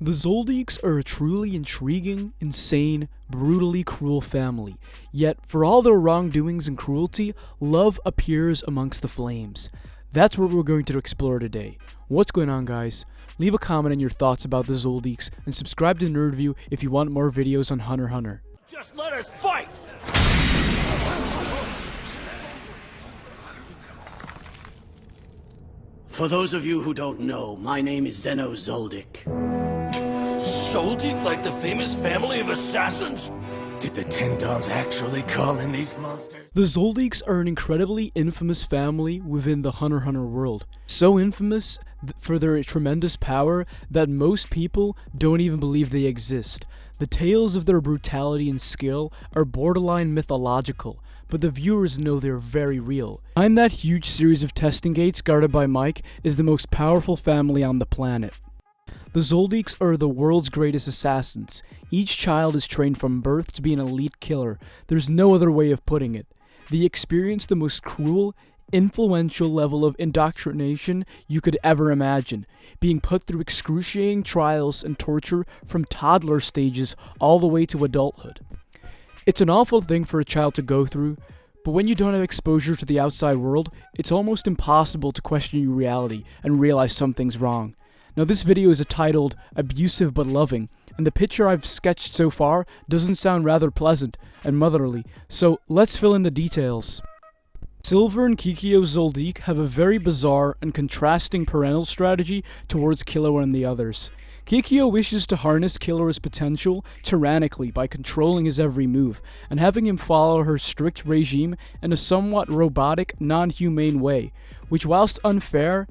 The Zoldycks are a truly intriguing, insane, brutally cruel family. Yet, for all their wrongdoings and cruelty, love appears amongst the flames. That's what we're going to explore today. What's going on, guys? Leave a comment on your thoughts about the Zoldycks, and subscribe to NerdView if you want more videos on Hunter x Hunter. Just let us fight! For those of you who don't know, my name is Zeno Zoldyck. Zoldyck, like the famous family of assassins? Did the Ten Dons actually call in these monsters? The Zoldycks are an incredibly infamous family within the Hunter x Hunter world. So infamous for their tremendous power that most people don't even believe they exist. The tales of their brutality and skill are borderline mythological, but the viewers know they're very real. Behind that huge series of testing gates guarded by Mike is the most powerful family on the planet. The Zoldycks are the world's greatest assassins. Each child is trained from birth to be an elite killer. There's no other way of putting it. They experience the most cruel, influential level of indoctrination you could ever imagine, being put through excruciating trials and torture from toddler stages all the way to adulthood. It's an awful thing for a child to go through, but when you don't have exposure to the outside world, it's almost impossible to question your reality and realize something's wrong. Now, this video is titled Abusive But Loving, and the picture I've sketched so far doesn't sound rather pleasant and motherly, so let's fill in the details. Silva and Killua Zoldyck have a very bizarre and contrasting parental strategy towards Killua and the others. Killua wishes to harness Killua's potential tyrannically by controlling his every move, and having him follow her strict regime in a somewhat robotic, non-humane way, which, whilst unfair,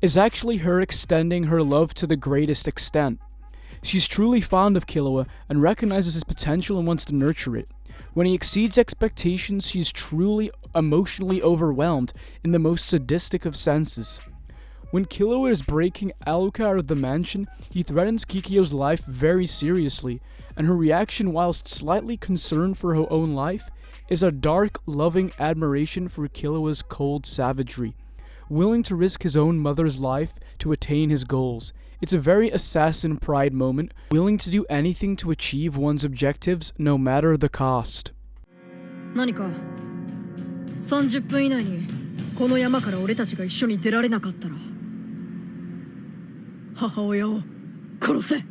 is actually her extending her love to the greatest extent. She's truly fond of Killua and recognizes his potential and wants to nurture it. When he exceeds expectations, she is truly emotionally overwhelmed in the most sadistic of senses. When Killua is breaking Alucard out of the mansion, he threatens Kikiyo's life very seriously, and her reaction, whilst slightly concerned for her own life, is a dark, loving admiration for Killua's cold savagery, willing to risk his own mother's life to attain his goals. It's a very assassin pride moment, willing to do anything to achieve one's objectives no matter the cost. 何か30分以内にこの山から俺たちが一緒に出られなかったら母親を殺せ。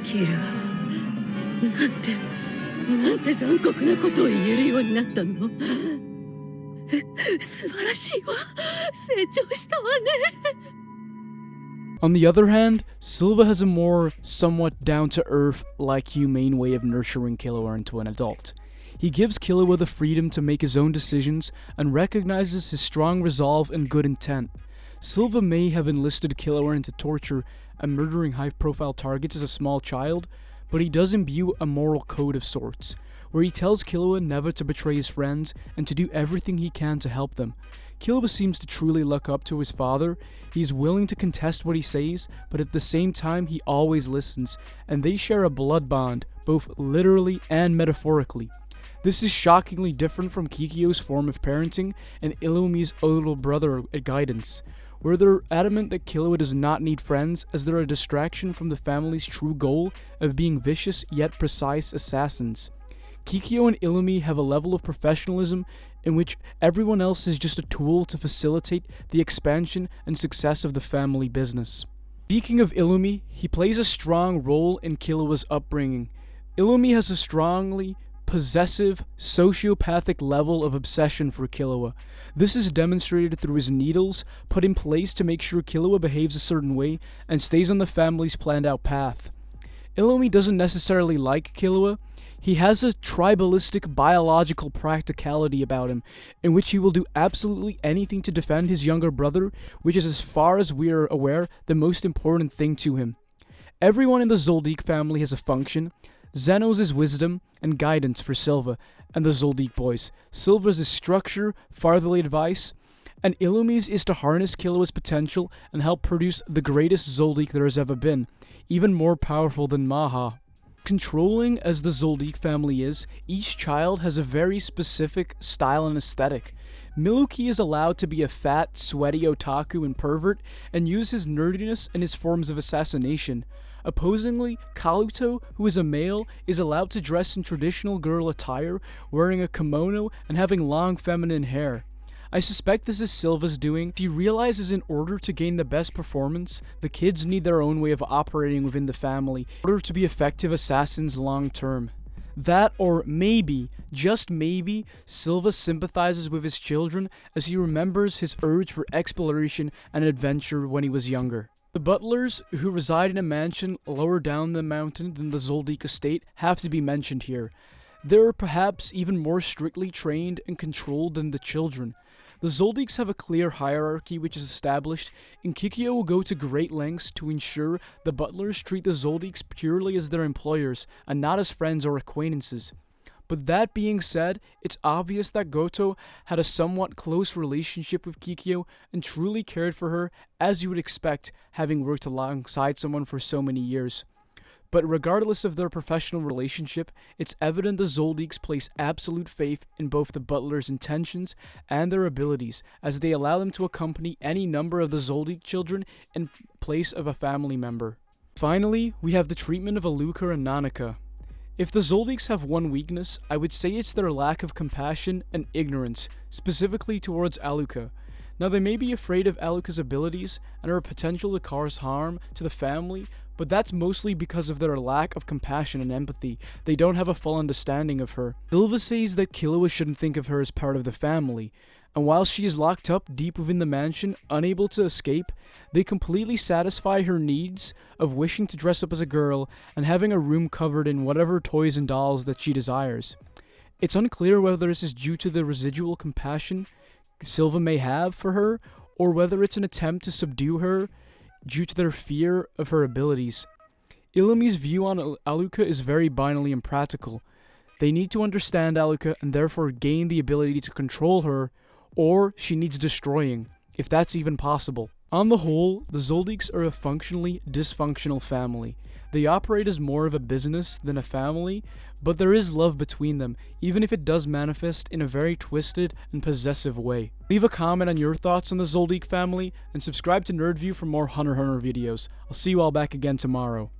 キルなんて残酷なことを言えるようになったの。素晴らしいわ。成長したわね。On the other hand, Silva has a more somewhat down-to-earth, like humane way of nurturing Killua into an adult. He gives Killua the freedom to make his own decisions and recognizes his strong resolve and good intent. Silva may have enlisted Killua into torture and murdering high-profile targets as a small child, but he does imbue a moral code of sorts, where he tells Killua never to betray his friends and to do everything he can to help them. Killua seems to truly look up to his father. He's willing to contest what he says, but at the same time he always listens, and they share a blood bond, both literally and metaphorically. This is shockingly different from Kikiyo's form of parenting and Illumi's older brother guidance, where they're adamant that Killua does not need friends as they're a distraction from the family's true goal of being vicious yet precise assassins. Kikiyo and Illumi have a level of professionalism in which everyone else is just a tool to facilitate the expansion and success of the family business. Speaking of Illumi, he plays a strong role in Killua's upbringing. Illumi has a strongly possessive, sociopathic level of obsession for Killua. This is demonstrated through his needles, put in place to make sure Killua behaves a certain way and stays on the family's planned out path. Illumi doesn't necessarily like Killua. He has a tribalistic biological practicality about him, in which he will do absolutely anything to defend his younger brother, which is, as far as we are aware, the most important thing to him. Everyone in the Zoldyck family has a function. Zeno's is wisdom and guidance for Silva and the Zoldyck boys. Silva's is structure, fatherly advice, and Illumi's is to harness Killua's potential and help produce the greatest Zoldyck there has ever been, even more powerful than Maha. Controlling as the Zoldyck family is, each child has a very specific style and aesthetic. Miluki is allowed to be a fat, sweaty otaku and pervert, and use his nerdiness and his forms of assassination. Opposingly, Kaluto, who is a male, is allowed to dress in traditional girl attire, wearing a kimono and having long feminine hair. I suspect this is Silva's doing. She realizes in order to gain the best performance, the kids need their own way of operating within the family in order to be effective assassins long term. That, or maybe, just maybe, Silva sympathizes with his children as he remembers his urge for exploration and adventure when he was younger. The butlers, who reside in a mansion lower down the mountain than the Zoldyck estate, have to be mentioned here. They are perhaps even more strictly trained and controlled than the children. The Zoldycks have a clear hierarchy which is established, and Kikyo will go to great lengths to ensure the butlers treat the Zoldycks purely as their employers and not as friends or acquaintances. But that being said, it's obvious that Goto had a somewhat close relationship with Kikyo and truly cared for her, as you would expect, having worked alongside someone for so many years. But regardless of their professional relationship, it's evident the Zoldycks place absolute faith in both the butlers' intentions and their abilities, as they allow them to accompany any number of the Zoldyck children in place of a family member. Finally, we have the treatment of Aluka and Nanaka. If the Zoldycks have one weakness, I would say it's their lack of compassion and ignorance, specifically towards Aluka. Now, they may be afraid of Aluka's abilities and her potential to cause harm to the family, but that's mostly because of their lack of compassion and empathy. They don't have a full understanding of her. Silva says that Killua shouldn't think of her as part of the family, and while she is locked up deep within the mansion, unable to escape, they completely satisfy her needs of wishing to dress up as a girl and having a room covered in whatever toys and dolls that she desires. It's unclear whether this is due to the residual compassion Silva may have for her, or whether it's an attempt to subdue her due to their fear of her abilities. Ilumi's view on Aluka is very binary and practical. They need to understand Aluka and therefore gain the ability to control her, or she needs destroying, if that's even possible. On the whole, the Zoldycks are a functionally dysfunctional family. They operate as more of a business than a family, but there is love between them, even if it does manifest in a very twisted and possessive way. Leave a comment on your thoughts on the Zoldyck family, and subscribe to NerdView for more Hunter x Hunter videos. I'll see you all back again tomorrow.